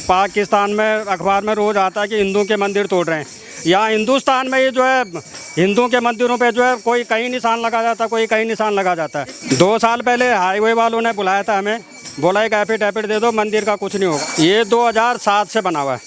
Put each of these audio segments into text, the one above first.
पाकिस्तान में अखबार में रोज़ आता है कि हिंदू के मंदिर तोड़ रहे हैं। यहाँ हिंदुस्तान में ये जो है हिंदू के मंदिरों पे जो है कोई कहीं निशान लगा जाता है, कोई कहीं निशान लगा जाता है। 2 साल पहले हाईवे वालों ने बुलाया था हमें, बोला एक एफिडेविट दे दो, मंदिर का कुछ नहीं होगा। ये 2007 से बना हुआ है,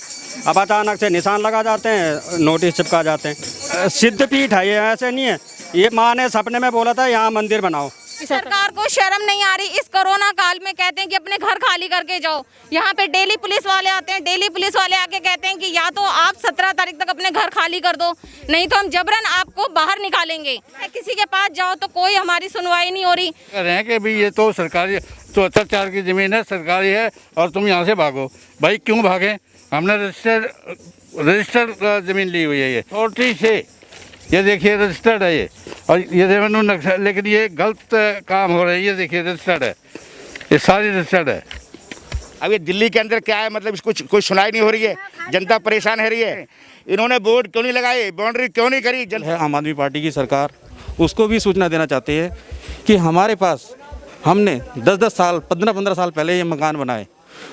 अब अचानक से निशान लगा जाते हैं, नोटिस चिपका जाते हैं। सिद्धपीठ है ये, ऐसे नहीं है। ये माँ ने सपने में बोला था यहाँ मंदिर बनाओ। सरकार को शर्म नहीं आ रही। इस कोरोना काल में कहते हैं कि अपने घर खाली करके जाओ। यहाँ पे डेली पुलिस वाले आते हैं, डेली पुलिस वाले आके कहते हैं कि या तो आप 17 तारीख तक अपने घर खाली कर दो, नहीं तो हम जबरन आपको बाहर निकालेंगे। किसी के पास जाओ तो कोई हमारी सुनवाई नहीं हो रही। कह रहे हैं कि भाई ये तो सरकारी 74 की जमीन है, सरकारी है और तुम यहाँ से भागो। भाई क्यों भागें? हमने रजिस्टर्ड जमीन ली हुई है, ये अथॉरिटी से, ये देखिए रजिस्टर्ड है ये, और ये रेवेन्यू नक्शा, लेकिन ये गलत काम हो रहा है। ये देखिए रजिस्टर्ड है, ये सारी रजिस्टर्ड है। अब ये दिल्ली के अंदर क्या है, मतलब इसको कोई सुनाई नहीं हो रही है, जनता परेशान हो रही है। इन्होंने बोर्ड क्यों नहीं लगाए, बाउंड्री क्यों नहीं करी? आम आदमी पार्टी की सरकार, उसको भी सूचना देना चाहते हैं कि हमारे पास हमने 10-10 साल 15-15 साल पहले ये मकान बनाए,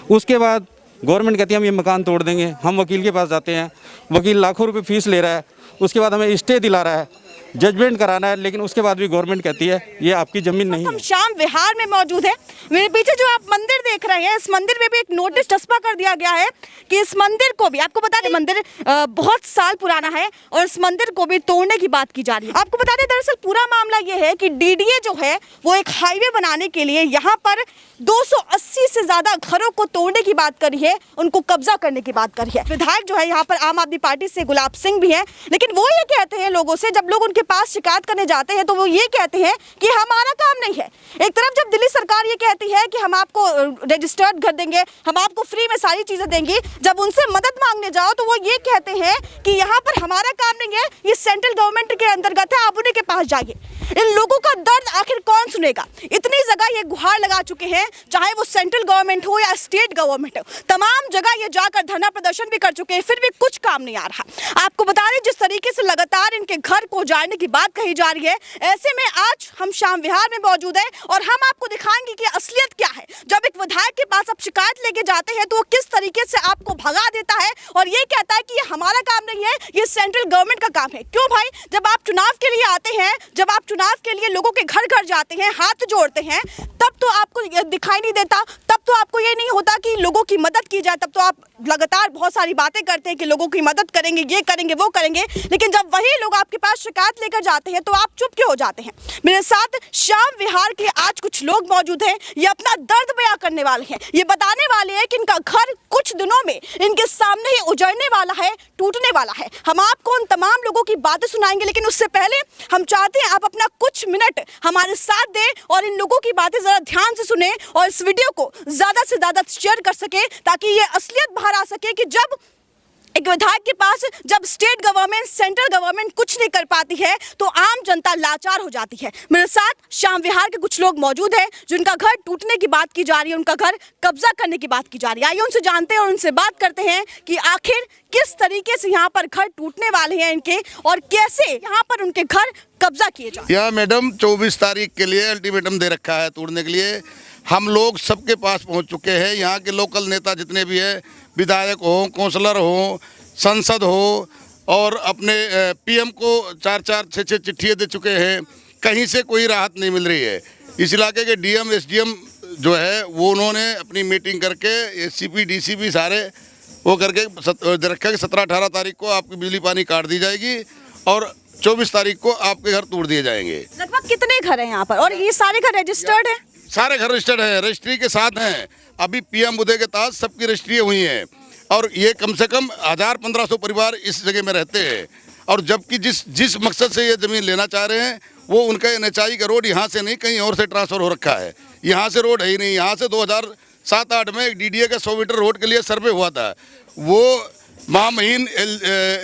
उसके बाद गवर्नमेंट कहती है हम ये मकान तोड़ देंगे। हम वकील के पास जाते हैं, वकील लाखों रुपए फीस ले रहा है, उसके बाद हमें स्टे दिला रहा है, जजमेंट कराना है, लेकिन उसके बाद भी गवर्नमेंट कहती है ये आपकी जमीन नहीं है। हम शाम विहार में मौजूद है। मेरे पीछे जो आप मंदिर देख रहे हैं, इस मंदिर में भी एक नोटिस चस्पा कर दिया गया है कि इस मंदिर को भी, आपको बता दें मंदिर बहुत साल पुराना है और इस मंदिर को भी तोड़ने की बात की जा रही है। आपको बता दें दरअसल पूरा मामला ये है कि डीडीए जो है वो एक हाईवे बनाने के लिए यहाँ पर 280 से ज्यादा घरों को तोड़ने की बात करी है, उनको कब्जा करने की बात करी है। विधायक जो है यहाँ पर आम आदमी पार्टी से गुलाब सिंह भी है, लेकिन वो ये कहते हैं लोगों से, जब लोग उनके पास शिकायत करने जाते हैं तो वो ये कहते हैं कि हमारा काम नहीं है। एक तरफ जब दिल्ली सरकार ये कहती है कि हम आपको रजिस्टर्ड घर देंगे, हम आपको फ्री में सारी चीजें देंगे, जब उनसे मदद मांगने जाओ तो वो ये कहते हैं कि यहाँ पर हमारा काम नहीं है, ये सेंट्रल गवर्नमेंट के अंतर्गत है, आप उन्हीं के पास जाइए। इन लोगों का दर्द आखिर कौन सुनेगा? इतनी जगह ये गुहार लगा चुके हैं, चाहे वो सेंट्रल गवर्नमेंट हो या स्टेट गवर्नमेंट हो, तमाम जगह ये जाकर धरना प्रदर्शन भी कर चुके हैं, फिर भी कुछ काम नहीं आ रहा। आपको बता दें जिस तरीके से लगातार इनके घर को उजाड़ने की बात कही जा रही है, ऐसे में आज हम शाम विहार में मौजूद है और हम आपको दिखाएंगे कि असलियत क्या है। जब एक विधायक के पास आप शिकायत लेके जाते हैं तो वो किस तरीके से आपको भगा देता है और ये कहता है कि ये हमारा काम नहीं है, ये सेंट्रल गवर्नमेंट का काम है। क्यों भाई? जब आप चुनाव के लिए आते हैं, जब आप चुनाव के लिए लोगों के घर घर जाते हैं, हाथ जोड़ते हैं, तब तो आपको दिखाई नहीं देता, तब तो आपको ये नहीं होता कि लोगों की मदद की जाए। तब तो आप लगातार बहुत सारी बातें करते हैं कि लोगों की मदद करेंगे, ये करेंगे, वो करेंगे, लेकिन जब वही लोग आपके पास शिकायत लेकर जाते हैं तो आप चुप क्यों हो जाते हैं? मेरे साथ शाम विहार के आज कुछ लोग मौजूद हैं, ये अपना दर्द बयां करने वाले हैं, ये बताने वाले हैं कि इनका घर कुछ दिनों में इनके सामने ही उजड़ने वाला है, टूटने वाला है। हम आपको उन तमाम लोगों की बातें सुनाएंगे, लेकिन उससे पहले हम चाहते हैं आप अपना कुछ मिनट हमारे साथ दें और इन लोगों की बातें जरा ध्यान से सुने और इस वीडियो को ज्यादा से ज्यादा शेयर कर सके, ताकि ये असलियत बाहर आ सके कि जब एक विधायक के पास जब स्टेट गवर्नमेंट, सेंट्रल गवर्नमेंट कुछ नहीं कर पाती है तो आम जनता लाचार हो जाती है। मेरे साथ शाम विहार के कुछ लोग मौजूद हैं जिनका घर टूटने की बात की जा रही है, उनका घर कब्जा करने की बात की जा रही है। आइए उनसे जानते हैं और उनसे बात करते हैं कि आखिर किस तरीके से यहाँ पर घर टूटने वाले हैं इनके और कैसे यहाँ पर उनके घर कब्जा किए जाए। यहाँ मैडम 24 तारीख के लिए अल्टीमेटम दे रखा है तोड़ने के लिए। हम लोग सबके पास पहुँच चुके हैं। यहाँ के लोकल नेता जितने भी हैं, विधायक हो, काउंसलर हो, संसद हो, और अपने पीएम को 4-4, 6-6 चिट्ठियाँ दे चुके हैं, कहीं से कोई राहत नहीं मिल रही है। इस इलाके के डीएम, एसडीएम जो है वो उन्होंने अपनी मीटिंग करके सीपी डीसीपी सारे वो करके रखा कि 17-18 तारीख को आपकी बिजली पानी काट दी जाएगी और 24 तारीख को आपके घर तोड़ दिए जाएंगे। लगभग कितने घर हैं यहाँ पर और ये सारे घर रजिस्टर्ड हैं? सारे घर रजिस्टर्ड हैं, रजिस्ट्री के साथ हैं। अभी पीएम मुद्दे के तहत सबकी रजिस्ट्री हुई हैं और ये कम से कम 1000-1500 परिवार इस जगह में रहते हैं। और जबकि जिस मकसद से ये ज़मीन लेना चाह रहे हैं वो उनका NHI का रोड यहाँ से नहीं कहीं और से ट्रांसफ़र हो रखा है। यहाँ से रोड है ही नहीं। यहाँ से 2007-8 में एक DDA का 100 मीटर रोड के लिए सर्वे हुआ था। वो महामहिम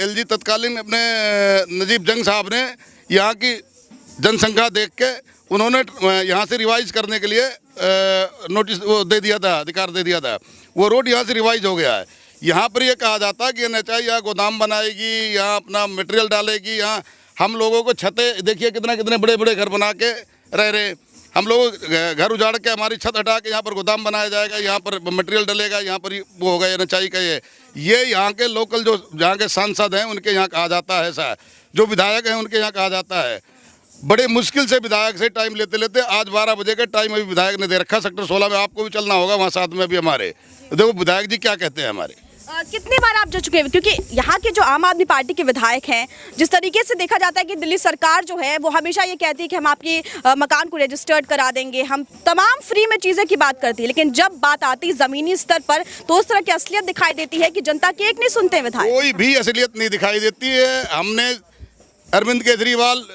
LG तत्कालीन अपने नजीब जंग साहब ने यहाँ की जनसंख्या देख के उन्होंने यहाँ से रिवाइज करने के लिए नोटिस वो दे दिया था, अधिकार दे दिया था। वो रोड यहाँ से रिवाइज हो गया है। यहाँ पर ये कहा जाता है कि NHI यहाँ गोदाम बनाएगी, यहाँ अपना मटेरियल डालेगी, यहाँ हम लोगों को छतें देखिए कितने बड़े बड़े घर बना के रह रहे। हम लोग घर उजाड़ के हमारी छत हटा के यहाँ पर गोदाम बनाया जाएगा, यहाँ पर मटेरियल डलेगा, यहाँ पर वो होगा ये नचाई का ये यहाँ के लोकल जो जहाँ के सांसद हैं उनके यहाँ कहा जाता है ऐसा, जो विधायक हैं उनके यहाँ कहा जाता है। बड़े मुश्किल से विधायक से टाइम लेते लेते आज 12 बजे का टाइम अभी विधायक ने दे रखा सेक्टर 16 में, आपको भी चलना होगा वहाँ साथ में भी हमारे। देखो विधायक जी क्या कहते हैं हमारे। कितनी बार आप जा चुके हैं, क्योंकि यहाँ के जो आम आदमी पार्टी के विधायक हैं, जिस तरीके से देखा जाता है कि दिल्ली सरकार जो है वो हमेशा ये कहती है कि हम आपकी मकान को रजिस्टर्ड करा देंगे, हम तमाम फ्री में चीज़ें की बात करती है, लेकिन जब बात आती है ज़मीनी स्तर पर तो उस तरह की असलियत दिखाई देती है कि जनता की एक नहीं सुनते विधायक। कोई भी असलियत नहीं दिखाई देती है। हमने अरविंद केजरीवाल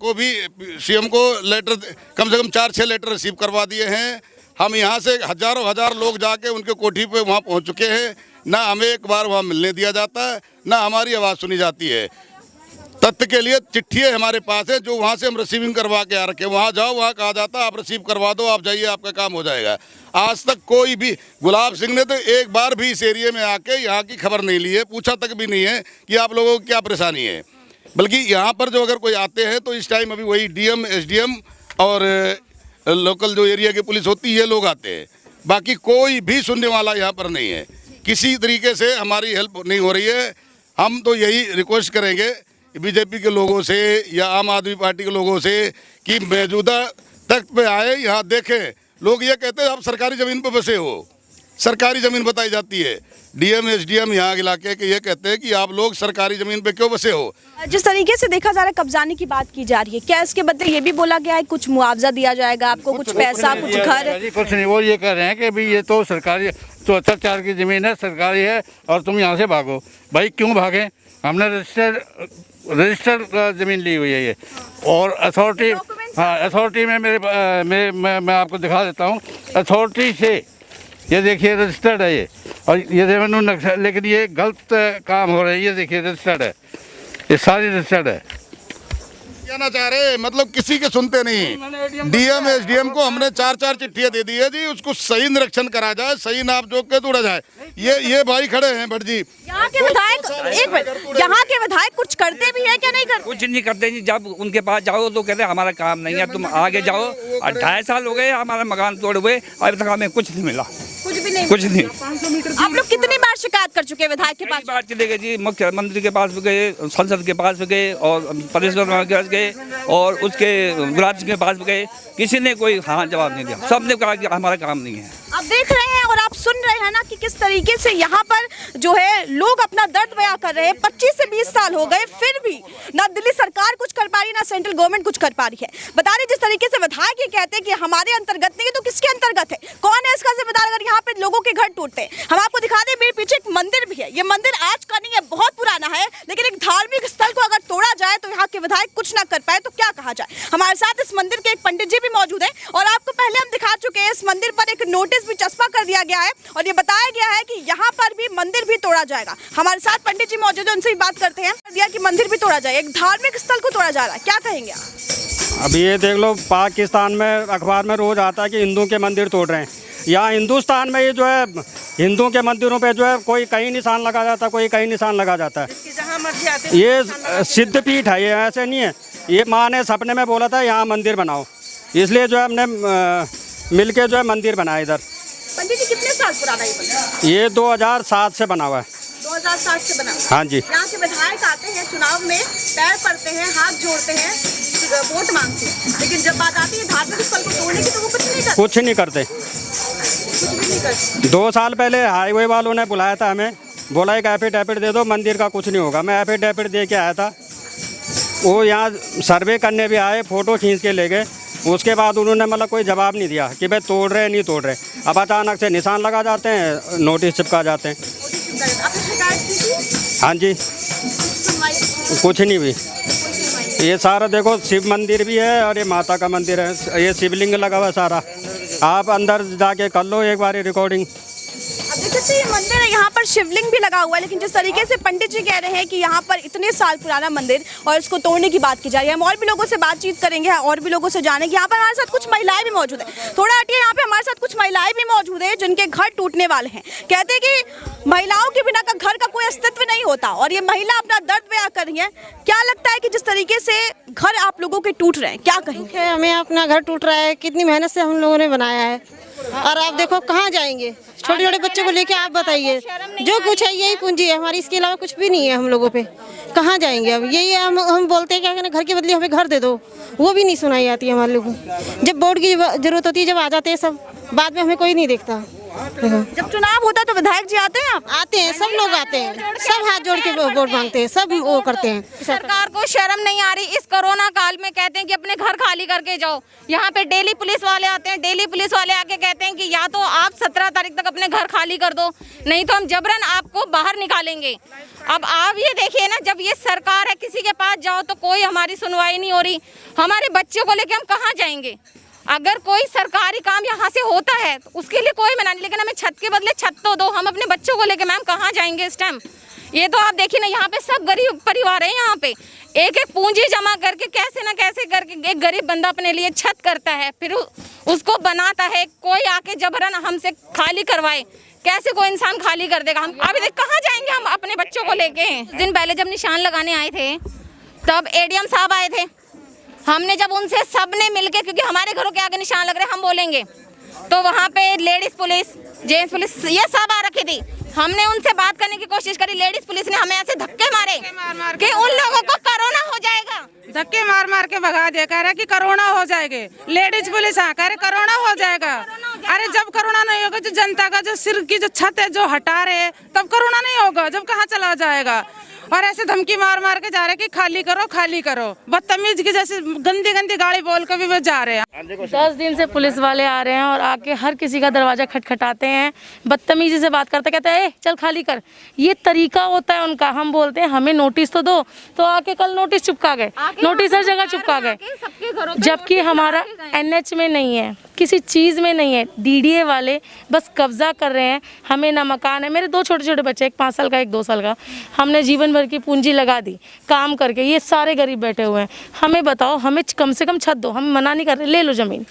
को भी सीएम को लेटर कम से कम 4-6 लेटर रिसीव करवा दिए हैं। हम यहाँ से हजारों हजार लोग जाके उनके कोठी पे वहाँ पहुँच चुके हैं। ना हमें एक बार वहाँ मिलने दिया जाता है, ना हमारी आवाज़ सुनी जाती है। तथ्य के लिए चिट्ठी हमारे पास है जो वहाँ से हम रिसीविंग करवा के आ रखे, वहाँ जाओ, वहाँ कहा जाता है आप रिसीव करवा दो, आप जाइए, आपका काम हो जाएगा। आज तक कोई भी, गुलाब सिंह ने तो एक बार भी इस एरिए में आके यहाँ की खबर नहीं ली है, पूछा तक भी नहीं है कि आप लोगों को क्या परेशानी है। बल्कि यहाँ पर जो अगर कोई आते हैं तो इस टाइम अभी वही डीएम, एसडीएम और लोकल जो एरिया की पुलिस होती है, ये लोग आते हैं। बाकी कोई भी सुनने वाला यहाँ पर नहीं है। किसी तरीके से हमारी हेल्प नहीं हो रही है। हम तो यही रिक्वेस्ट करेंगे बीजेपी के लोगों से या आम आदमी पार्टी के लोगों से कि मौजूदा तख्त पे आए, यहाँ देखें। लोग ये कहते हैं आप सरकारी ज़मीन पे बसे हो, सरकारी ज़मीन बताई जाती है। डीएम, एसडीएम यहाँ के इलाके के ये कहते हैं कि आप लोग सरकारी ज़मीन पे क्यों बसे हो। जिस तरीके से देखा जा रहा है कब्जाने की बात की जा रही है, क्या इसके बदले ये भी बोला गया है कुछ मुआवजा दिया जाएगा आपको, कुछ पैसा, कुछ घर? कुछ नहीं, वो ये कह रहे हैं कि भाई ये तो सरकारी 74 की ज़मीन है, सरकारी है और तुम यहाँ से भागो। भाई क्यों भागें, हमने रजिस्टर्ड ज़मीन ली हुई है ये। और अथॉरिटी, हाँ अथॉरिटी में मैं आपको दिखा देता हूँ। अथॉरिटी से ये देखिए रजिस्टर्ड है ये, और ये रेवेन्यू नक्शा, लेकिन ये गलत काम हो रहा है। ये देखिए रजिस्टर्ड है, ये सारी रजिस्टर्ड है। कहना चाह रहे मतलब किसी के सुनते नहीं। डीएम, एसडीएम को हमने 4-4 चिट्ठियां दे दी है जी, उसको सही निरीक्षण करा जाए, सही नाप जोक के तोड़ा जाए। ये भाई खड़े हैं भट्ट जी, यहाँ के विधायक, एक मिनट, यहाँ के विधायक कुछ करते भी है क्या? नहीं करते, कुछ नहीं करते जी। जब उनके पास जाओ तो कहते हैं हमारा काम नहीं है, तुम आगे जाओ। 2.5 साल हो गए हमारा मकान तोड़े हुए, अभी तक हमें कुछ नहीं मिला, कुछ भी नहीं, कुछ नहीं। आप लोग कितनी बार शिकायत कर चुके हैं विधायक के पास? बात चले गए जी, मुख्यमंत्री के पास भी गए, संसद के पास भी गए और परिषद के पास गए और उसके गुलाब सिंह के पास भी गए। किसी ने कोई हाँ जवाब नहीं दिया, सबने कहा कि हमारा काम नहीं है। आप देख रहे हैं और आप सुन रहे हैं ना कि किस तरीके से यहाँ पर जो है लोग अपना दर्द बयां कर रहे हैं। 25 से 20 साल हो गए, फिर भी ना दिल्ली सरकार कुछ कर पा रही, ना सेंट्रल गवर्नमेंट कुछ कर पा रही है। बता रहे जिस तरीके से विधायक ये कहते हैं कि हमारे अंतर्गत नहीं है, तो किसके अंतर्गत है? कौन है इसका जिम्मेदार अगर यहाँ पे लोगों के घर टूटते हैं? हम आपको दिखा दें, मेरे पीछे एक मंदिर भी है। ये मंदिर आज का नहीं है, बहुत पुराना है, लेकिन एक धार्मिक स्थल को अगर तोड़ा जाए तो यहाँ के विधायक कुछ ना कर पाए तो क्या कहा जाए। हमारे साथ इस मंदिर के एक पंडित जी भी मौजूद है और आपको पहले हम दिखा चुके हैं, इस मंदिर पर एक नोटिस भी चस्पा कर दिया गया है और ये बताया गया है कि यहाँ पर भी मंदिर भी तोड़ा जाएगा। हमारे साथ पंडित जी मौजूद है, उनसे भी बात करते हैं। दिया कि मंदिर भी तोड़ा जाए, एक धार्मिक स्थल को तोड़ा जा रहा है, क्या कहेंगे आप? अभी ये देख लो, पाकिस्तान में अखबार में रोज़ आता है कि हिंदू के मंदिर तोड़ रहे हैं। यहाँ हिंदुस्तान में ये जो है हिंदू के मंदिरों पे जो है कोई कहीं निशान लगा जाता है, कोई कहीं निशान लगा जाता है। ये सिद्ध पीठ है, ये ऐसे नहीं है। ये माँ ने सपने में बोला था यहाँ मंदिर बनाओ, इसलिए जो है हमने मिलके जो है मंदिर बनाया इधर। पंडित जी कितने साल पुराना ये मंदिर? ये 2007 से बना हुआ है। 2007 से बना हुआ है। हाँ जी। यहाँ के विधायक आते हैं चुनाव में, पैर पड़ते हैं, हाथ जोड़ते हैं, वोट मांगते हैं, लेकिन जब बात आती है धार्मिक स्थल को तोड़ने की तो वो कुछ नहीं करते। कुछ नहीं करते। 2 साल पहले हाईवे वालों ने बुलाया था हमें, बोला एक एफिडेविट दे दो, मंदिर का कुछ नहीं होगा। मैं एफिडेविट दे के आया था, वो यहाँ सर्वे करने भी आए, फ़ोटो खींच के ले गए। उसके बाद उन्होंने मतलब कोई जवाब नहीं दिया कि भाई तोड़ रहे नहीं तोड़ रहे। अब अचानक से निशान लगा जाते हैं, नोटिस चिपका जाते हैं। हाँ जी, कुछ नहीं भी। ये सारा देखो, शिव मंदिर भी है और ये माता का मंदिर है, ये शिवलिंग लगा हुआ है सारा। आप अंदर जाके कर लो एक बार रिकॉर्डिंग। देख सकते हैं ये मंदिर है, यहाँ पर शिवलिंग भी लगा हुआ है, लेकिन जिस तरीके से पंडित जी कह रहे हैं कि यहाँ पर इतने साल पुराना मंदिर और इसको तोड़ने की बात की जा रही है। हम और भी लोगों से बातचीत करेंगे और भी लोगों से जानेंगे। यहाँ पर हमारे साथ कुछ महिलाएं भी मौजूद है, थोड़ा हटिए। यहाँ पे हमारे साथ कुछ महिलाएं भी मौजूद है जिनके घर टूटने वाले हैं। कहते हैं कि महिलाओं के बिना का घर का कोई अस्तित्व नहीं होता और ये महिला अपना दर्द बयां कर रही है। क्या लगता है कि जिस तरीके से घर आप लोगों के टूट रहे हैं, क्या कहेंगे? हमें अपना घर टूट रहा है, कितनी मेहनत से हम लोगों ने बनाया है और आप देखो कहाँ जाएंगे छोटे छोटे बच्चों को लेके। आप बताइए, जो कुछ है यही पूंजी है हमारी, इसके अलावा कुछ भी नहीं है हम लोगों पे। कहाँ जाएंगे अब? यही हम बोलते हैं क्या घर के बदले हमें घर दे दो, वो भी नहीं सुनाई आती है हमारे लोगों को। जब वोट की जरूरत होती है, जब आ जाते हैं सब, बाद में हमें कोई नहीं देखता। जब चुनाव होता है तो विधायक जी आते हैं? आप आते हैं, सब लोग आते हैं, सब हाथ जोड़ के वोट मांगते हैं, सब वो करते हैं। सरकार को शर्म नहीं आ रही? इस कोरोना काल में कहते हैं कि अपने घर खाली करके जाओ। यहाँ पे डेली पुलिस वाले आते हैं, डेली पुलिस वाले आके कहते हैं कि या तो आप 17 तारीख तक अपने घर खाली कर दो, नहीं तो हम जबरन आपको बाहर निकालेंगे। अब आप ये देखिए ना, जब ये सरकार है, किसी के पास जाओ तो कोई हमारी सुनवाई नहीं हो रही। हमारे बच्चों को लेके हम कहाँ जाएंगे? अगर कोई सरकारी काम यहाँ से होता है तो उसके लिए कोई मना नहीं, लेकिन हमें छत के बदले छत तो दो। हम अपने बच्चों को लेके मैम कहाँ जाएंगे इस टाइम? ये तो आप देखिए ना, यहाँ पे सब गरीब परिवार है। यहाँ पे एक एक पूंजी जमा करके कैसे ना कैसे करके एक गरीब बंदा अपने लिए छत करता है, फिर उसको बनाता है। कोई आके जबरन हमसे खाली करवाए, कैसे कोई इंसान खाली कर देगा? हम अभी देख कहाँ जाएंगे हम अपने बच्चों को लेके? दिन पहले जब निशान लगाने आए थे तब एडीएम साहब आए थे। हमने जब उनसे सबने मिलके, क्योंकि हमारे घरों के आगे निशान लग रहे हम बोलेंगे, तो वहाँ पे लेडीज पुलिस, जेंट्स पुलिस, ये सब आ रखी थी। हमने उनसे बात करने की कोशिश करी, लेडीज पुलिस ने हमें ऐसे धक्के मारे कि उन लोगों को कोरोना हो जाएगा। धक्के मार मार के भगा दिया, कह रहे कि कोरोना हो जाएगा। लेडीज पुलिस कह रहे कोरोना हो जाएगा। अरे जब कोरोना नहीं होगा, जो जनता का जो सिर की जो छत है जो हटा रहे, तब कोरोना नहीं होगा, जब कहाँ चला जाएगा? और ऐसे धमकी मार मार के जा रहे कि खाली करो खाली करो। बदतमीज की जैसे गंदी गंदी गाड़ी बोल के भी वो जा रहे हैं। 10 दिन से पुलिस वाले आ रहे हैं और आके हर किसी का दरवाजा खटखटाते हैं, बदतमीजी से बात करते, कहते हैं चल खाली कर। ये तरीका होता है उनका। हम बोलते हैं हमें नोटिस तो दो, तो आके कल नोटिस चिपका गए, नोटिस हर जगह चिपका गए, जबकि हमारा NH में नहीं है, किसी चीज़ में नहीं है। DDA वाले बस कब्जा कर रहे हैं। हमें ना मकान है। मेरे 2 छोटे छोटे बच्चे, एक 5 साल का, एक 2 साल का। हमने जीवन भर की पूंजी लगा दी काम करके, ये सारे गरीब बैठे हुए हैं। हमें बताओ, हमें कम से कम छत दो। हम मना नहीं कर रहे, ले लो ज़मीन,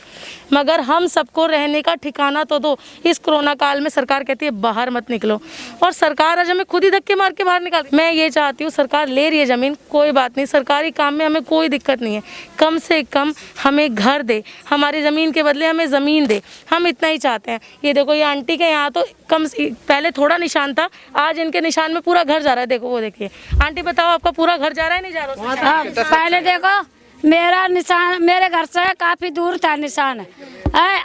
मगर हम सबको रहने का ठिकाना तो दो। इस कोरोना काल में सरकार कहती है बाहर मत निकलो, और सरकार आज हमें खुद ही धक्के मार के बाहर निकाल। मैं ये चाहती हूँ, सरकार ले रही है ज़मीन, कोई बात नहीं, सरकारी काम में हमें कोई दिक्कत नहीं है, कम से कम हमें घर दे, हमारी ज़मीन के बदले हमें ज़मीन दे। हम इतना ही चाहते हैं। ये देखो, ये आंटी के यहाँ तो पहले थोड़ा निशान था, आज इनके निशान में पूरा घर जा रहा है। देखो वो देखिए। आंटी बताओ, आपका पूरा घर जा रहा है नहीं जा रहा? हाँ, पहले देखो मेरा निशान मेरे घर से काफ़ी दूर था निशान है।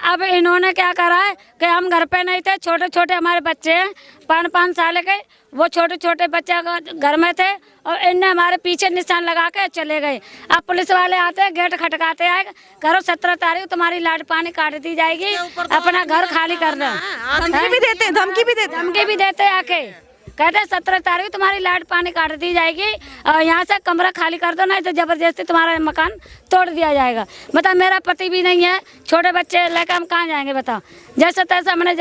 अब इन्होंने क्या करा है कि हम घर पे नहीं थे, छोटे छोटे हमारे बच्चे हैं 5-5 साल के, वो छोटे छोटे बच्चे घर में थे और इनने हमारे पीछे निशान लगा के चले गए। अब पुलिस वाले आते हैं, गेट खटकाते हैं, करो 17 तारीख तुम्हारी लाइट पानी काट दी जाएगी, अपना घर खाली कर दो। धमकी भी देते आके कहते हैं 17 तारीख तुम्हारी लाइट पानी काट दी जाएगी और यहाँ से कमरा खाली कर दो, नहीं तो जबरदस्ती तुम्हारा मकान तोड़ दिया जाएगा। बताओ, मेरा पति भी नहीं है, छोटे बच्चे लेकर हम कहाँ जाएंगे? बताओ। जैसे तैसे हमने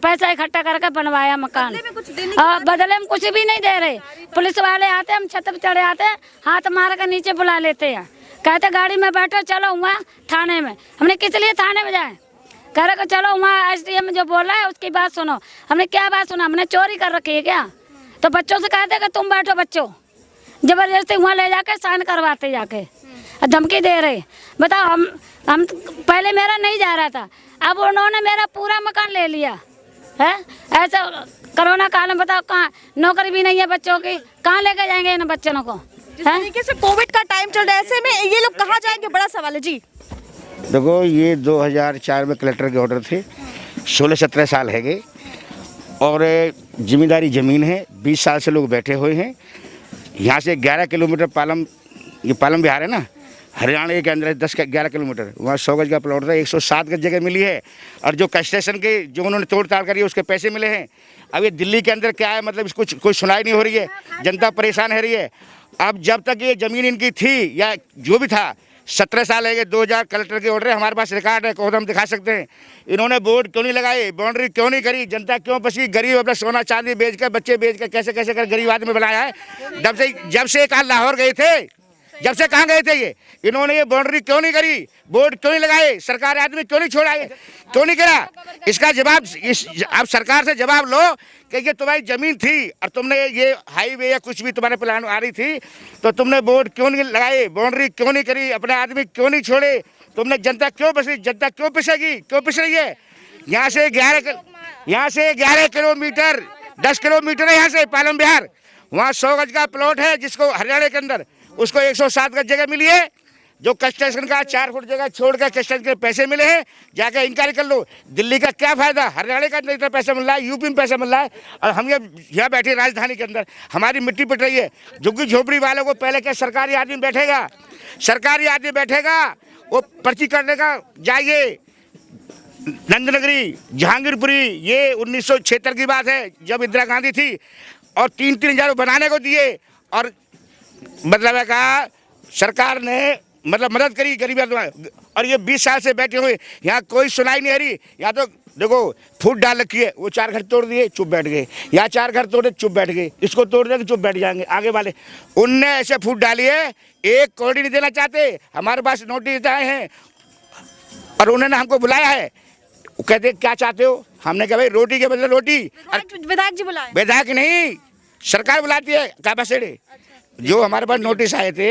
पैसा इकट्ठा करके बनवाया मकान, और बदले में कुछ भी नहीं दे रहे। पुलिस वाले आते, हम छत पर चढ़े आते, हाथ मार कर नीचे बुला लेते हैं, कहते गाड़ी में बैठो चलो वहाँ थाने में। हमने किस लिए थाने में जाए? कह रहे चलो वहाँ SDM जो बोला है उसकी बात सुनो। हमने क्या बात सुना? हमने चोरी कर रखी है क्या? तो बच्चों से कहते कि तुम बैठो, बच्चों जबरदस्ती वहाँ ले जाके साइन करवाते, जाके धमकी दे रहे। बताओ, हम पहले मेरा नहीं जा रहा था, अब उन्होंने मेरा पूरा मकान ले लिया है। ऐसा कोरोना काल में बताओ, कहाँ नौकरी भी नहीं है बच्चों की, कहाँ लेके जाएंगे इन बच्चों को? जिस तरीके से कोविड का टाइम चल रहा है, ऐसे में ये लोग कहाँ जाएंगे? बड़ा सवाल है जी। देखो, ये 2004 में कलेक्टर के ऑर्डर थे, 16-17 साल है गए और जिम्मेदारी ज़मीन है। 20 साल से लोग बैठे हुए हैं। यहाँ से 11 किलोमीटर पालम, ये पालम बिहार है ना, हरियाणा के अंदर 10-11 किलोमीटर, वहाँ 100 गज का प्लॉट था, 107 गज जगह मिली है। और जो कंस्ट्रक्शन के जो उन्होंने तोड़ ताड़ करी है उसके पैसे मिले हैं। अब ये दिल्ली के अंदर क्या है, मतलब इसको कोई सुनाई नहीं हो रही है, जनता परेशान हो रही है। अब जब तक ये ज़मीन इनकी थी या जो भी था, 17 साल है, 2000 कलेक्टर के ऑर्डर है, हमारे पास रिकॉर्ड है, हम दिखा सकते हैं। इन्होंने बोर्ड क्यों नहीं लगाए, बाउंड्री क्यों नहीं करी, जनता क्यों बसी? गरीब अपना सोना चांदी बेच कर, बच्चे बेच कर, कैसे कैसे कर गरीब आदमी बनाया है। जब से एक लाहौर गए थे, जब से कहाँ गए थे ये? इन्होंने ये बाउंड्री क्यों नहीं करी, बोर्ड क्यों नहीं लगाए, सरकार आदमी क्यों नहीं छोड़ा, क्यों नहीं करा? इसका जवाब आप सरकार से जवाब लो कि ये तुम्हारी जमीन थी और तुमने ये हाईवे या कुछ भी तुम्हारे प्लान आ रही थी तो तुमने बोर्ड क्यों नहीं लगाए, बाउंड्री क्यों नहीं करी, अपने आदमी क्यों नहीं छोड़े, तुमने जनता क्यों पिसी, जनता क्यों पिसेगी, क्यों पिस रही है? यहाँ से 11 किलोमीटर 10 किलोमीटर है यहाँ से पालम बिहार, वहाँ 100 गज का प्लॉट है जिसको हरियाणा के अंदर उसको 107 गज जगह मिली है, जो कंस्ट्रक्शन का 4 फुट जगह छोड़कर कंस्ट्रक्शन के पैसे मिले हैं, जाकर इंक्वायरी कर लो। दिल्ली का क्या फायदा, हरियाणा का इतना पैसा मिल रहा है, यूपी में पैसा मिल रहा है, और हम यहाँ बैठे राजधानी के अंदर हमारी मिट्टी पिट रही है। झुग्गी झोपड़ी वालों को पहले क्या सरकारी आदमी बैठेगा, सरकारी आदमी बैठेगा, वो पर्ची करने का जाइए नंदनगरी जहांगीरपुरी, ये 1976 की बात है जब इंदिरा गांधी थी, और 3-3 हज़ार बनाने को दिए, और मतलब है कहा सरकार ने मतलब मदद करी गरीब आदमी, और ये 20 साल से बैठे हुए यहाँ कोई सुनाई नहीं आ रही। यहाँ तो देखो फूट डाल रखी है, वो 4 घर तोड़ दिए चुप बैठ गए, यहाँ 4 घर तोड़े चुप बैठ गए, इसको तोड़ देंगे चुप बैठ जाएंगे आगे वाले। उनने ऐसे फूट डाली है, 1 करोड़ नहीं देना चाहते, हमारे पास नोटिस आए हैं और उन्होंने हमको बुलाया है, वो कहते क्या चाहते हो, हमने कहा भाई रोटी के बदले रोटी। विधायक जी बुलाए? विधायक नहीं, सरकार बुलाती है कैपेसिटी। जो हमारे पास नोटिस आए थे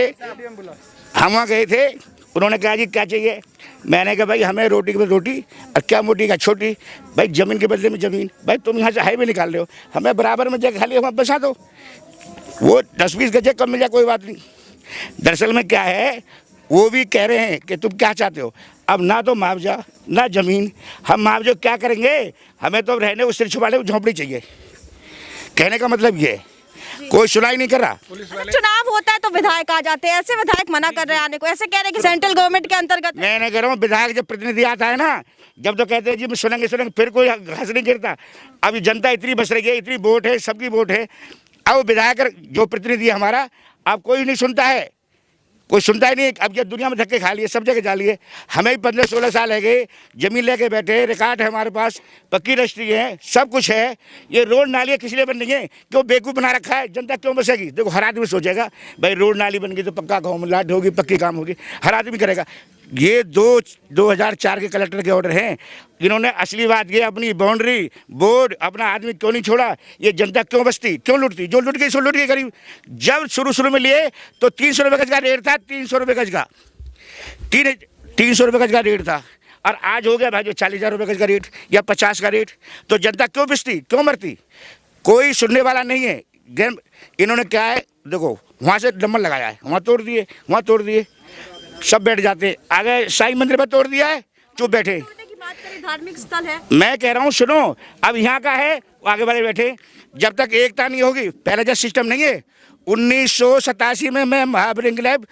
हम वहाँ गए थे, उन्होंने कहा जी क्या चाहिए, मैंने कहा भाई हमें रोटी के बदले रोटी, और क्या मोटी का छोटी, भाई जमीन के बदले में जमीन, भाई तुम यहाँ से हाईवे निकाल रहे हो, हमें बराबर में जगह खाली वहाँ बसा दो, वो 10-20 गज कम मिल जाए कोई बात नहीं। दरअसल में क्या है, वो भी कह रहे हैं कि तुम क्या चाहते हो, अब ना तो मुआवजा ना जमीन, हम मुआवजा क्या करेंगे, हमें तो रहने को सिर छुपाने को झोंपड़ी चाहिए। कहने का मतलब ये है, कोई सुनाई नहीं कर रहा। चुनाव होता है तो विधायक आ जाते हैं, ऐसे विधायक मना कर रहे हैं आने को, ऐसे कह रहे हैं कि सेंट्रल गवर्नमेंट के अंतर्गत। मैं नहीं कह रहा हूँ, विधायक जब प्रतिनिधि आता है ना, जब तो कहते हैं जी सुनेंगे फिर कोई घास नहीं गिरता। अब जनता इतनी बस रही है, इतनी वोट है, सबकी वोट है, अब विधायक जो प्रतिनिधि है हमारा, अब कोई नहीं सुनता है, कोई सुनता ही नहीं। अब जब दुनिया में धक्के खा लिए, सब जगह जा लिए, हमें 15-16 साल है गए, जमीन लेके बैठे, रिकॉर्ड है हमारे पास, पक्की रजिस्ट्री है, सब कुछ है। ये रोड नाली किस लिए बन रही है, क्यों बेवकूफ़ बना रखा है, जनता क्यों बसेगी? देखो हर आदमी सोचेगा भाई रोड नाली बन गई तो पक्का गाँव में लाट होगी, पक्की काम होगी, हर आदमी करेगा। ये 2004 के कलेक्टर के ऑर्डर हैं, इन्होंने असली बात ये अपनी बाउंड्री बोर्ड अपना आदमी क्यों नहीं छोड़ा, ये जनता क्यों बसती, क्यों लुटती, जो लुट गई सो लुट गई करीब। जब शुरू में लिए तो 300 रुपये गज का रेट था, 300 रुपये गज का, 300 रुपये गज का रेट था, और आज हो गया भाई जो 40,000 रुपये गज का रेट या 50 का रेट। तो जनता क्यों पिसती, क्यों मरती, कोई सुनने वाला नहीं है। इन्होंने क्या है, देखो वहाँ से डम्बल लगाया है, वहाँ तोड़ दिए, वहाँ तोड़ दिए, सब बैठ जाते। आगे साईं मंदिर पर तोड़ दिया है, चुप बैठे। धार्मिक स्थल है, मैं कह रहा हूँ सुनो, अब यहाँ का है, आगे वाले बैठे। जब तक एकता नहीं होगी, पहले जब सिस्टम नहीं है, 1987 में मैं महावीर इंकलाब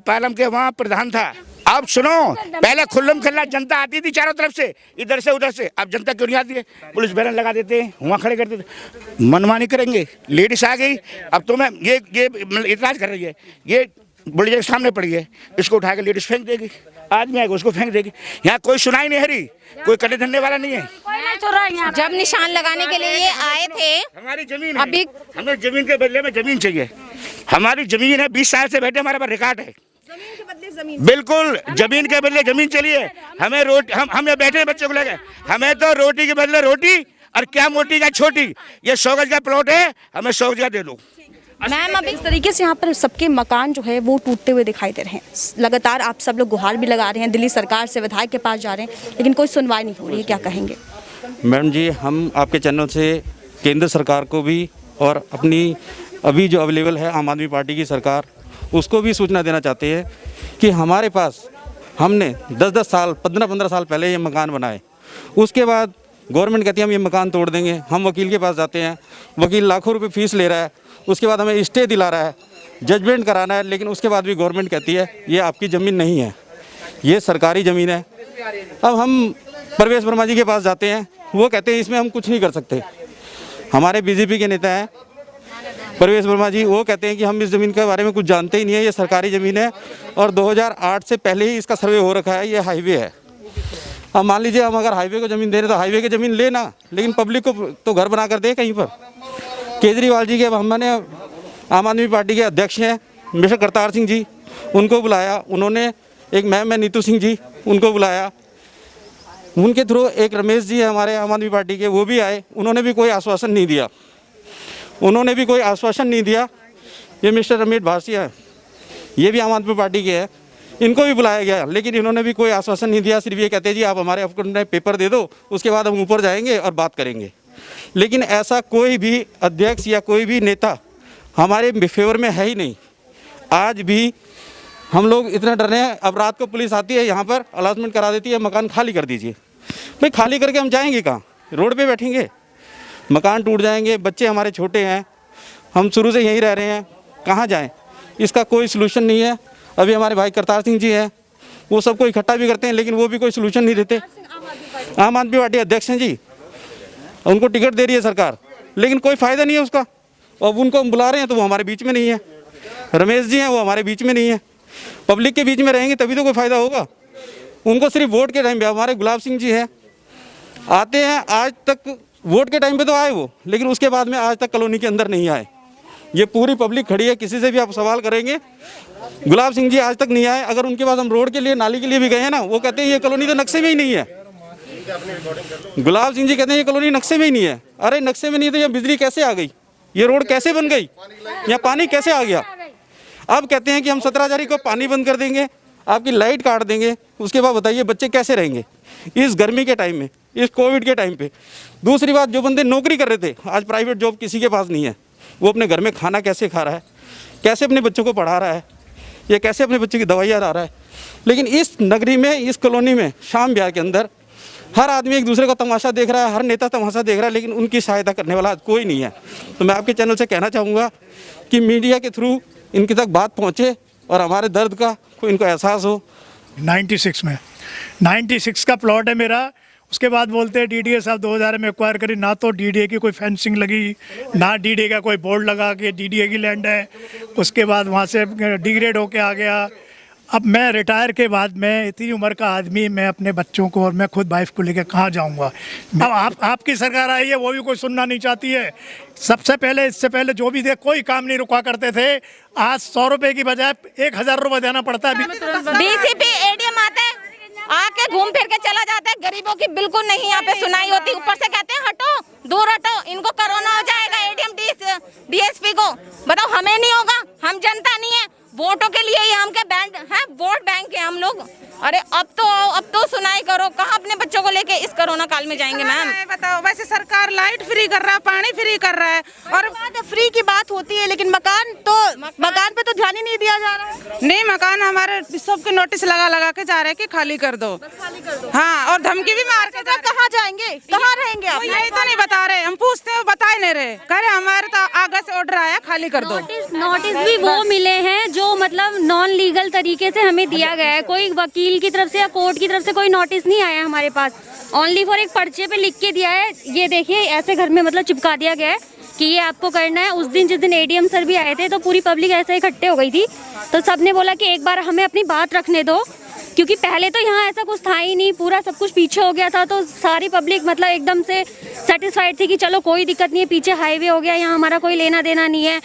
पालम के वहाँ प्रधान था। अब सुनो, पहले खुल्लम खल्ला जनता आती थी चारों तरफ से, इधर से उधर से, अब जनता क्यों नहीं आती है? पुलिस बैनर लगा देते हैं, वहाँ खड़े कर देते, मनमानी करेंगे। लेडीज आ गई, अब तो मैं ये इतराज कर रही है, ये बुढ़िया के सामने पड़ी है, इसको उठा के लेडीज फेंक देगी, आदमी आएगा उसको फेंक देगी। यहाँ कोई सुनाई नहीं हरी, कोई कड़े धरने वाला नहीं है। जब निशान लगाने के लिए ये आए थे, हमारी जमीन अभी है, हमें जमीन के बदले में जमीन चाहिए, हमारी जमीन है, 20 साल से बैठे, हमारे पास रिकॉर्ड है, जमीन के बदले जमीन, बिल्कुल जमीन के बदले जमीन चाहिए हमें। रोटी हम यहाँ बैठे बच्चों को लेकर, हमें तो रोटी के बदले रोटी, और क्या मोटी का छोटी, ये 100 गज का प्लॉट है, हमें 100 गज का दे दो। मैम अब इस तरीके से यहाँ पर सबके मकान जो है वो टूटते हुए दिखाई दे रहे हैं। लगातार आप सब लोग गुहार भी लगा रहे हैं, दिल्ली सरकार से विधायक के पास जा रहे हैं, लेकिन कोई सुनवाई नहीं हो रही है, क्या कहेंगे? मैडम जी, हम आपके चैनल से केंद्र सरकार को भी और अपनी अभी जो अवेलेबल है आम आदमी पार्टी की सरकार, उसको भी सूचना देना चाहते हैं कि हमारे पास हमने 10-10 साल 15-15 साल पहले ये मकान बनाए, उसके बाद गवर्नमेंट कहती है हम ये मकान तोड़ देंगे, हम वकील के पास जाते हैं, वकील लाखों रुपए फीस ले रहा है, उसके बाद हमें स्टे दिला रहा है, जजमेंट कराना है, लेकिन उसके बाद भी गवर्नमेंट कहती है ये आपकी ज़मीन नहीं है, ये सरकारी ज़मीन है। अब हम परवेश वर्मा जी के पास जाते हैं, वो कहते हैं इसमें हम कुछ नहीं कर सकते। हमारे बीजेपी के नेता हैं परवेश वर्मा जी, वो कहते हैं कि हम इस ज़मीन के बारे में कुछ जानते ही नहीं है, ये सरकारी ज़मीन है और 2008 से पहले ही इसका सर्वे हो रखा है, ये हाईवे है। अब मान लीजिए हम अगर हाईवे को ज़मीन दे रहे तो हाईवे की ज़मीन लेना, लेकिन पब्लिक को तो घर बना कर दे कहीं पर। केजरीवाल जी के, अब हमने आम आदमी पार्टी के अध्यक्ष हैं मिस्टर करतार सिंह जी, उनको बुलाया, उन्होंने एक मैम है नीतू सिंह जी, उनको बुलाया, उनके थ्रू एक रमेश जी है हमारे आम आदमी पार्टी के, वो भी आए, उन्होंने भी कोई आश्वासन नहीं दिया, उन्होंने भी कोई आश्वासन नहीं दिया। ये मिस्टर रमेश भासिया है, ये भी आम आदमी पार्टी के हैं, इनको भी बुलाया गया, लेकिन इन्होंने भी कोई आश्वासन नहीं दिया। सिर्फ ये कहते हैं जी आप हमारे अपने पेपर दे दो, उसके बाद हम ऊपर जाएंगे और बात करेंगे। लेकिन ऐसा कोई भी अध्यक्ष या कोई भी नेता हमारे फेवर में है ही नहीं। आज भी हम लोग इतना डर रहे हैं, अब रात को पुलिस आती है यहाँ पर अलाउंसमेंट करा देती है मकान खाली कर दीजिए। भाई खाली करके हम जाएंगे कहाँ? रोड पे बैठेंगे? मकान टूट जाएंगे, बच्चे हमारे छोटे हैं, हम शुरू से यहीं रह रहे हैं, कहाँ जाएं? इसका कोई सलूशन नहीं है। अभी हमारे भाई करतार सिंह जी हैं, वो सबको इकट्ठा भी करते हैं, लेकिन वो भी कोई सलूशन नहीं देते। आम आदमी पार्टी अध्यक्ष हैं जी, उनको टिकट दे रही है सरकार, लेकिन कोई फ़ायदा नहीं है उसका। अब उनको हम बुला रहे हैं तो वो हमारे बीच में नहीं है। रमेश जी हैं, वो हमारे बीच में नहीं है। पब्लिक के बीच में रहेंगे तभी तो कोई फ़ायदा होगा। उनको सिर्फ वोट के टाइम पे, हमारे गुलाब सिंह जी हैं, आते हैं, आज तक वोट के टाइम पे तो आए वो, लेकिन उसके बाद में आज तक कॉलोनी के अंदर नहीं आए। ये पूरी पब्लिक खड़ी है, किसी से भी आप सवाल करेंगे, गुलाब सिंह जी आज तक नहीं आए। अगर उनके पास हम रोड के लिए, नाली के लिए भी गए हैं ना, वो कहते हैं ये कॉलोनी तो नक्शे में ही नहीं है। गुलाब सिंह जी कहते हैं ये कॉलोनी नक्शे में ही नहीं है। अरे नक्शे में नहीं तो यहाँ बिजली कैसे आ गई, ये रोड कैसे बन गई, यहाँ पानी कैसे आ गया? अब कहते हैं कि हम 17 तारीख को पानी बंद कर देंगे, आपकी लाइट काट देंगे। उसके बाद बताइए बच्चे कैसे रहेंगे इस गर्मी के टाइम में, इस कोविड के टाइम पे? दूसरी बात, जो बंदे नौकरी कर रहे थे, आज प्राइवेट जॉब किसी के पास नहीं है, वो अपने घर में खाना कैसे खा रहा है, कैसे अपने बच्चों को पढ़ा रहा है, या कैसे अपने बच्चे की दवाइयाँ ला रहा है। लेकिन इस नगरी में, इस कॉलोनी में, शाम ब्याह के अंदर हर आदमी एक दूसरे का तमाशा देख रहा है, हर नेता तमाशा देख रहा है, लेकिन उनकी सहायता करने वाला कोई नहीं है। तो मैं आपके चैनल से कहना चाहूँगा कि मीडिया के थ्रू इनकी तक बात पहुँचे और हमारे दर्द का कोई इनको एहसास हो। 96 में 96 का प्लॉट है मेरा। उसके बाद बोलते हैं डीडीए साहब 2000 में एक्वायर करी, ना तो डीडीए की कोई फेंसिंग लगी, ना डीडीए का कोई बोर्ड लगा कि डीडीए की लैंड है। उसके बाद वहाँ से डिग्रेड होके आ गया। अब मैं रिटायर के बाद, मैं इतनी उम्र का आदमी, मैं अपने बच्चों को और मैं खुद वाइफ को लेकर कहाँ जाऊँगा? अब आपकी सरकार आई है, वो भी कोई सुनना नहीं चाहती है। सबसे पहले, इससे पहले जो भी थे, कोई काम नहीं रुका करते थे। आज 100 रुपये की बजाय 1000 रुपये देना पड़ता है। डीसीपी एडीएम आते हैं, आके घूम फिर के चला जाता है। गरीबों की बिल्कुल नहीं यहाँ पे सुनाई होती। ऊपर से कहते हैं हटो, दूर हटो, इनको कोरोना हो जाएगा। एडीएम डीएसपी को बताओ, हमें नहीं होगा, हम जनता नहीं है, वोटों के लिए ही हम के बैंड हैं, वोट बैंक है हम लोग। अरे अब तो सुनाई करो, कहाँ अपने बच्चों को लेके इस कोरोना काल में जाएंगे मैम? बताओ, वैसे सरकार लाइट फ्री कर रहा है, पानी फ्री कर रहा है, और फ्री की बात होती है, लेकिन मकान पे तो ध्यान ही नहीं दिया जा रहा है। नहीं, मकान हमारे सबके नोटिस लगा के जा रहे हैं कि खाली कर दो। हाँ, और धमकी भी मार के। कहाँ जाएंगे, कहाँ रहेंगे आप? यही तो नहीं बता रहे, हम पूछते हैं बता ही नहीं रहे। कह रहे हमारे तो आगे से ऑर्डर आया, खाली कर दो। नोटिस भी वो मिले हैं जो मतलब नॉन लीगल तरीके से हमें दिया गया है। कोई वकील की तरफ से या कोर्ट की तरफ से कोई नोटिस नहीं आया हमारे पास। ओनली फॉर एक पर्चे पे लिख के दिया है, ये देखिए ऐसे घर में मतलब चिपका दिया गया है कि ये आपको करना है। उस दिन जिस दिन एडीएम सर भी आए थे तो पूरी पब्लिक ऐसे इकट्ठे हो गई थी, तो सबने बोला कि एक बार हमें अपनी बात रखने दो, क्योंकि पहले तो यहाँ ऐसा कुछ था ही नहीं, पूरा सब कुछ पीछे हो गया था। तो सारी पब्लिक मतलब एकदम से सेटिस्फाइड थी कि चलो कोई दिक्कत नहीं है, पीछे हाईवे हो गया, यहाँ हमारा कोई लेना देना नहीं है।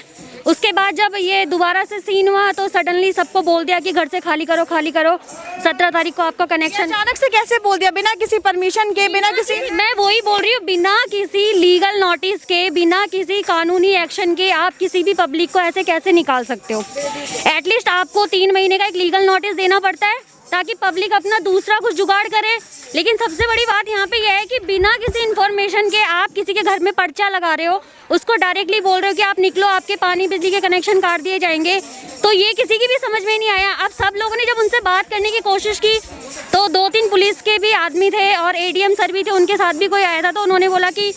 उसके बाद जब ये दोबारा से सीन हुआ तो सडनली सबको बोल दिया कि घर से खाली करो, खाली करो, 17 तारीख को आपका कनेक्शन। अचानक से कैसे बोल दिया, बिना किसी परमिशन के, बिना किसी? मैं वही बोल रही हूँ, बिना किसी लीगल नोटिस के, बिना किसी कानूनी एक्शन के आप किसी भी पब्लिक को ऐसे कैसे निकाल सकते हो? एटलीस्ट आपको 3 महीने का एक लीगल नोटिस देना पड़ता है ताकि पब्लिक अपना दूसरा कुछ जुगाड़ करे। लेकिन सबसे बड़ी बात यहाँ पे यह है कि बिना किसी इन्फॉर्मेशन के आप किसी के घर में पर्चा लगा रहे हो, उसको डायरेक्टली बोल रहे हो कि आप निकलो, आपके पानी बिजली के कनेक्शन काट दिए जाएंगे। तो ये किसी की भी समझ में नहीं आया। अब सब लोगों ने जब उनसे बात करने की कोशिश की तो 2-3 पुलिस के भी आदमी थे और एडीएम सर भी थे, उनके साथ भी कोई आया था। तो उन्होंने बोला कि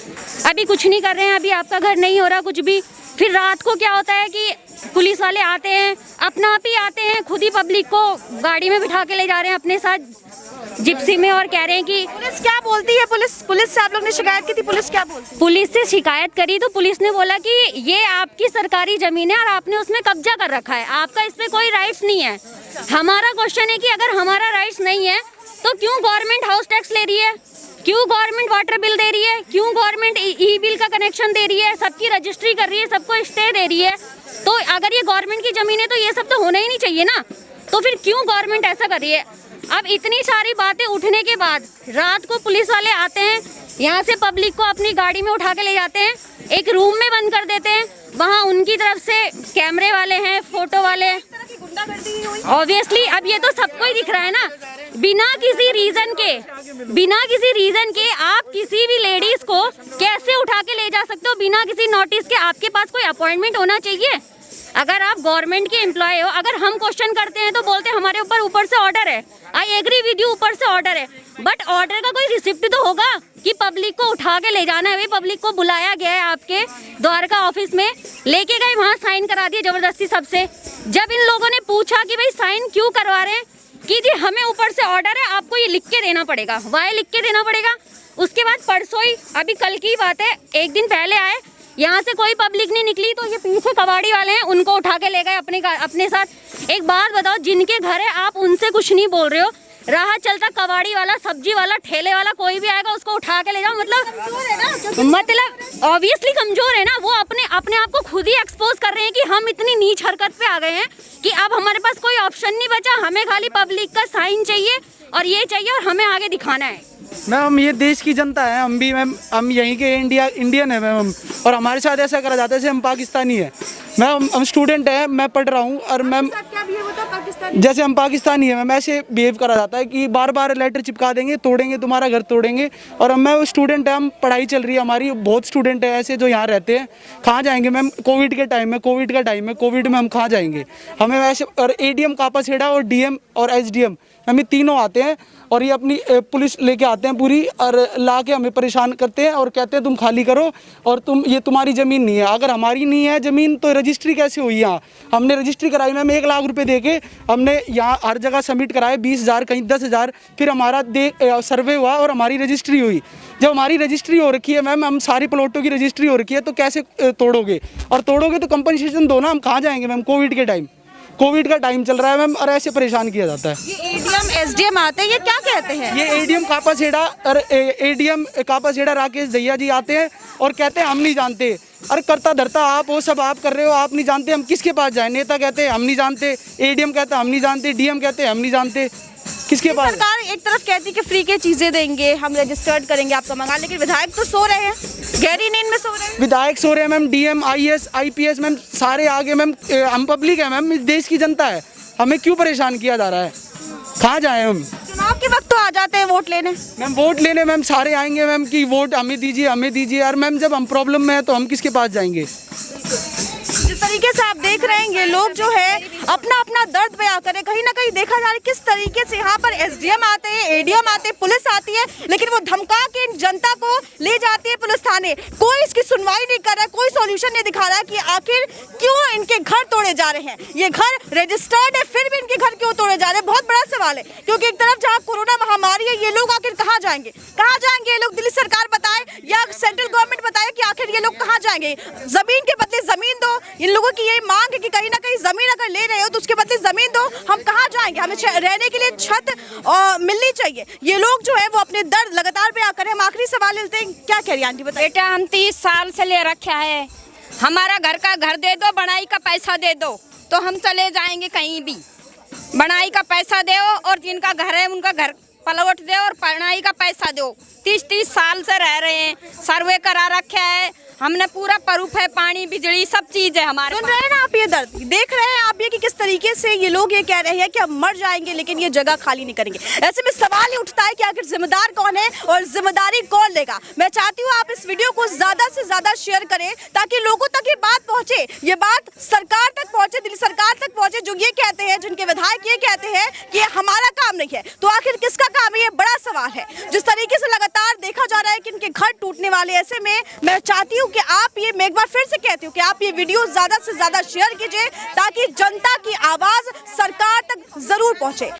अभी कुछ नहीं कर रहे हैं, अभी आपका घर नहीं हो रहा कुछ भी। फिर रात को क्या होता है कि पुलिस वाले आते हैं, अपना आप ही आते हैं, खुद ही पब्लिक को गाड़ी में बिठा के ले जा रहे हैं अपने साथ जिप्सी में, और कह रहे हैं कि पुलिस क्या बोलती है? पुलिस से आप लोग ने शिकायत की थी, पुलिस क्या बोलती? पुलिस से शिकायत करी तो पुलिस ने बोला कि ये आपकी सरकारी जमीन है और आपने उसमें कब्जा कर रखा है, आपका इस पे कोई राइट्स नहीं है। हमारा क्वेश्चन है कि अगर हमारा राइट्स नहीं है तो क्यों गवर्नमेंट हाउस टैक्स ले रही है, क्यों गवर्नमेंट वाटर बिल दे रही है, क्यों गवर्नमेंट ई बिल का कनेक्शन दे रही है, सबकी रजिस्ट्री कर रही है, सबको स्टे दे रही है। तो अगर ये गवर्नमेंट की जमीन है तो ये सब तो होना ही नहीं चाहिए ना। तो फिर क्यों गवर्नमेंट ऐसा कर रही है? अब इतनी सारी बातें उठने के बाद रात को पुलिस वाले आते हैं, यहाँ से पब्लिक को अपनी गाड़ी में उठा के ले जाते हैं, एक रूम में बंद कर देते हैं, वहाँ उनकी तरफ से कैमरे वाले हैं, फोटो वाले हैं। ऑब्वियसली अब ये तो सबको ही दिख रहा है ना, बिना किसी रीजन के आप किसी भी लेडीज को कैसे उठा के ले जा सकते हो बिना किसी नोटिस के? आपके पास कोई अपॉइंटमेंट होना चाहिए। अगर आप गवर्नमेंट के एम्प्लॉय हो, अगर हम क्वेश्चन करते हैं तो बोलते हैं हमारे ऊपर से ऑर्डर है, आई एग्री विद यू, ऊपर से ऑर्डर है, बट ऑर्डर का कोई रिसिप्ट तो होगा कि पब्लिक को उठा के ले जाना है। भाई पब्लिक को बुलाया गया है आपके द्वारका ऑफिस में, लेके गए, वहाँ साइन करा दिए जबरदस्ती सबसे। जब इन लोगों ने पूछा कि भाई साइन क्यों करवा रहे हैं, कि जी हमें ऊपर से ऑर्डर है, आपको ये लिख के देना पड़ेगा, वाय लिख के देना पड़ेगा। उसके बाद परसों ही, अभी कल की बात है, एक दिन पहले आए, यहाँ से कोई पब्लिक नहीं निकली, तो ये पीछे कबाड़ी वाले हैं, उनको उठा के ले गए अपने साथ। एक बात बताओ, जिनके घर है आप उनसे कुछ नहीं बोल रहे हो, राह चलता कबाड़ी वाला, सब्जी वाला, ठेले वाला, कोई भी आएगा उसको उठा के ले जाओ। मतलब ऑब्वियसली कमजोर है ना वो, अपने आप को खुद ही एक्सपोज कर रहे हैं कि हम इतनी नीच हरकत पे आ गए हैं कि अब हमारे पास कोई ऑप्शन नहीं बचा, हमें खाली पब्लिक का साइन चाहिए और ये चाहिए और हमें आगे दिखाना है। मैम हम ये देश की जनता है, हम भी मैम, हम यहीं के इंडियन है मैम, और हमारे साथ ऐसा करा जाता है जैसे हम पाकिस्तानी है। मैम हम स्टूडेंट है, मैं पढ़ रहा हूँ, और मैम जैसे हम पाकिस्तानी है मैम, ऐसे बिहेव करा जाता है कि बार बार लेटर चिपका देंगे, तोड़ेंगे, तुम्हारा घर तोड़ेंगे। और मैं वो स्टूडेंट है, हम पढ़ाई चल रही है हमारी, बहुत स्टूडेंट है ऐसे जो यहाँ रहते हैं। कहाँ जाएंगे मैम? कोविड का टाइम है, कोविड में हम कहाँ जाएंगे? हमें वैसे, और ADM कापासेड़ा और DM और SDM हम ये तीनों आते हैं, और ये अपनी पुलिस लेके आते हैं पूरी, और ला के हमें परेशान करते हैं और कहते हैं तुम खाली करो, और ये तुम्हारी ज़मीन नहीं है। अगर हमारी नहीं है ज़मीन तो रजिस्ट्री कैसे हुई? यहाँ हमने रजिस्ट्री कराई मैम, 1 लाख रुपए देके हमने यहाँ हर जगह सबमिट कराए, 20,000 कहीं 10,000, फिर हमारा सर्वे हुआ और हमारी रजिस्ट्री हुई। जब हमारी रजिस्ट्री हो रखी है मैम, हम सारी प्लॉटों की रजिस्ट्री हो रखी है, तो कैसे तोड़ोगे? और तोड़ोगे तो कंपनसेशन दो ना, हम कहाँ जाएंगे मैम? कोविड का टाइम चल रहा है मैम, और ऐसे परेशान किया जाता है। ये ADM SDM आते हैं, ये क्या कहते हैं? ये ADM कापासेड़ा और ADM कापासेड़ा राकेश दहिया जी आते हैं और कहते हैं हम नहीं जानते। अरे करता धरता आप हो, सब आप कर रहे हो, आप नहीं जानते, हम किसके पास जाए? नेता कहते हैं हम नहीं जानते, ADM कहते हैं हम नहीं जानते, DM कहते हैं हम नहीं जानते, किसके पास? सरकार एक तरफ कहती है कि फ्री के चीजें देंगे, हम रजिस्टर्ड करेंगे आपका मकान, लेकिन विधायक तो सो रहे हैं, गहरी नींद में सो रहे हैं। विधायक सो रहे हैं ma'am, DM IAS IPS ma'am सारे आगे मैम, हम पब्लिक है मैम, इस देश की जनता है, हमें क्यों परेशान किया जा रहा है? कहाँ जाए हम? चुनाव के वक्त तो आ जाते हैं वोट लेने मैम, वोट लेने मैम सारे आएंगे मैम कि वोट हमें दीजिए यार। मैम जब हम प्रॉब्लम में है तो हम किसके पास जाएंगे? जिस तरीके से आप देख रहे हैं ये लोग जो है अपना अपना दर्द बयां करें, कहीं ना कहीं देखा जा रहा है किस तरीके से यहाँ पर SDM आते हैं, ADM आते हैं, पुलिस आती है, लेकिन वो धमका के जनता को ले जाती है पुलिस थाने। कोई इसकी सुनवाई नहीं कर रहा है, कोई सॉल्यूशन नहीं दिखा रहा है कि आखिर क्यों इनके घर तोड़े जा रहे हैं। ये घर रजिस्टर्ड है, फिर भी इनके घर क्यों तोड़े जा रहे हैं? बहुत बड़ा सवाल है, क्योंकि एक तरफ जहाँ कोरोना महामारी है, ये लोग आखिर कहाँ जाएंगे? ये लोग दिल्ली सरकार बताए या सेंट्रल गवर्नमेंट बताए कि आखिर ये लोग कहाँ जाएंगे? जमीन के बदले जमीन दो, इन लोगों की यही मांग है कि कहीं ना कहीं जमीन अगर ले रहे हो तो उसके बदले जमीन दो, हम कहाँ जाएंगे? हमें रहने के लिए छत मिलनी चाहिए। ये लोग जो है वो अपने दर्द लगातार बयां करें। हम आखिरी सवाल लेते हैं, क्या कह रही आंटी बताइए। बेटा हम 30 साल से ले रखा है, हमारा घर का घर दे दो, बनाई का पैसा दे दो तो हम चले जाएंगे कहीं भी। बनाई का पैसा दो और जिनका घर है उनका घर पलवट दो और बनाई का पैसा दो। 30 साल से रह रहे हैं, सर्वे करा रखा है हमने, पूरा प्रूफ है, पानी बिजली सब चीज है हमारे। सुन रहे हैं ना आप ये दर्द, देख रहे हैं आप ये कि किस तरीके से ये लोग ये कह रहे हैं कि हम मर जाएंगे लेकिन ये जगह खाली नहीं करेंगे। ऐसे में सवाल ही उठता है कि आखिर जिम्मेदार कौन है और जिम्मेदारी कौन लेगा। मैं चाहती हूँ आप इस वीडियो को ज्यादा से ज्यादा शेयर करें ताकि लोगों तक ये बात पहुंचे, ये बात सरकार तक पहुंचे, दिल्ली सरकार तक पहुंचे, जो ये कहते हैं, जिनके विधायक ये कहते हैं कि हमारा काम नहीं है, तो आखिर किसका काम है? ये बड़ा सवाल है। जिस तरीके से लगातार देखा जा रहा है कि इनके घर टूटने वाले, ऐसे में मैं चाहती हूँ कि आप ये, मैं एक बार फिर से कहती हूँ कि आप ये वीडियो ज्यादा से ज्यादा शेयर कीजिए ताकि जनता की आवाज सरकार तक जरूर पहुंचे।